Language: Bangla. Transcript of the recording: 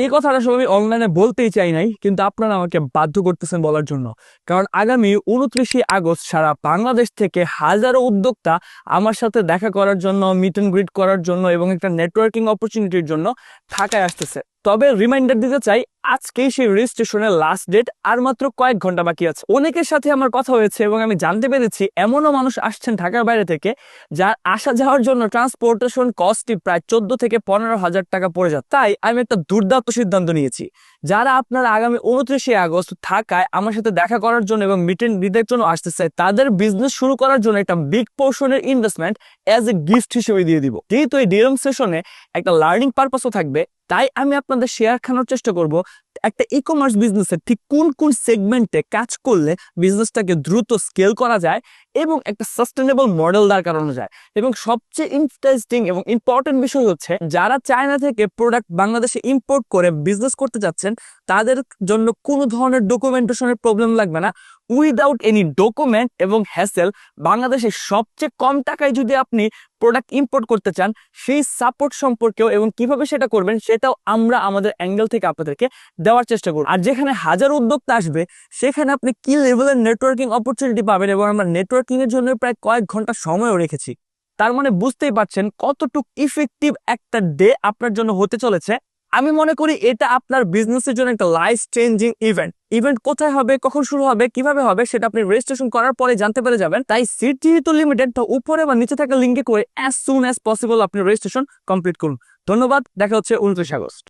এই কথাটা আসলে আমি অনলাইনে বলতেই চাই নাই, কিন্তু আপনারা আমাকে বাধ্য করতেছেন বলার জন্য। কারণ আগামী 29 আগস্ট সারা বাংলাদেশ থেকে হাজারো উদ্যোক্তা আমার সাথে দেখা করার জন্য, মিট অ্যান্ড গ্রিট করার জন্য এবং একটা নেটওয়ার্কিং অপরচুনিটির জন্য ঢাকায় আসতেছে। তবে রিমাইন্ডার দিতে চাই, আজকেই সেই রেজিস্ট্রেশনের লাস্ট ডেট, আর মাত্র কয়েক ঘন্টা বাকি আছে। অনেকের সাথে আমার কথা হয়েছে এবং আমি জানতে পেরেছি এমনও মানুষ আসছেন ঢাকার বাইরে থেকে যার আসা যাওয়ার জন্য ট্রান্সপোর্টেশন কস্টই প্রায় 14 থেকে 15 হাজার টাকা পড়ে যায়। তাই আমি একটা দুর্দান্ত সিদ্ধান্ত নিয়েছি, যারা আপনারা আগামী 29 আগস্ট ঢাকায় আমার সাথে দেখা করার জন্য এবং মিট এন্ড গ্রিটের জন্য আসতেছে, তাদের বিজনেস শুরু করার জন্য একটা বিগ পোর্শনের ইনভেস্টমেন্ট অ্যাজ এ গিফট হিসেবে দিয়ে দিব। যেহেতু এই ডিএম সেশনে একটা লার্নিং পারপাসও থাকবে, তাই আমি আপনাদের শেয়ার খানোর চেষ্টা করব একটা ই কমার্স বিজনেসের ঠিক কোন কোন সেগমেন্টে কাজ করলে বিজনেসটাকে দ্রুত স্কেল করা যায় এবং একটা সাস্টেনেবল মডেল দাঁড় করানো যায়। এবং সবচেয়ে ইন্টারেস্টিং এবং ইম্পর্টেন্ট বিষয় হচ্ছে, যারা চায়না থেকে প্রোডাক্ট বাংলাদেশে ইম্পোর্ট করে বিজনেস করতে যাচ্ছেন, তাদের জন্য কোনো ধরনের ডকুমেন্টেশনের প্রবলেম লাগবে না। উইদাউট এনি ডকুমেন্ট এবং হ্যাসেল বাংলাদেশে সবচেয়ে কম টাকায় যদি আপনি প্রোডাক্ট ইম্পোর্ট করতে চান, সেই সাপোর্ট সম্পর্কেও এবং কিভাবে সেটা করবেন সেটাও আমরা আমাদের অ্যাঙ্গেল থেকে আপনাদেরকে দেওয়ার চেষ্টা করব। আর যেখানে হাজার উদ্যোক্তা আসবে, সেখানে আপনি কি লেভেলের নেটওয়ার্কিং অপরচুনিটি পাবেন, এবং আমরা নেটওয়ার্কিং এর জন্য প্রায় কয়েক ঘন্টা সময়ও রেখেছি। তার মানে বুঝতেই পারছেন কতটুকু ইফেক্টিভ একটা ডে আপনার জন্য হতে চলেছে। আমি মনে করি এটা আপনার বিজনেসের জন্য একটা লাইফ চেঞ্জিং ইভেন্ট কোথায় হবে, কখন শুরু হবে, কিভাবে হবে, সেটা আপনি রেজিস্ট্রেশন করার পরে জানতে পেরে যাবেন। তাই সিট যেহেতু লিমিটেড, তো উপরে বা নিচে থাকা লিঙ্কে করে অ্যাজ সুন অ্যাজ পসিবল আপনি রেজিস্ট্রেশন কমপ্লিট করুন। ধন্যবাদ, দেখা হচ্ছে 29 আগস্ট।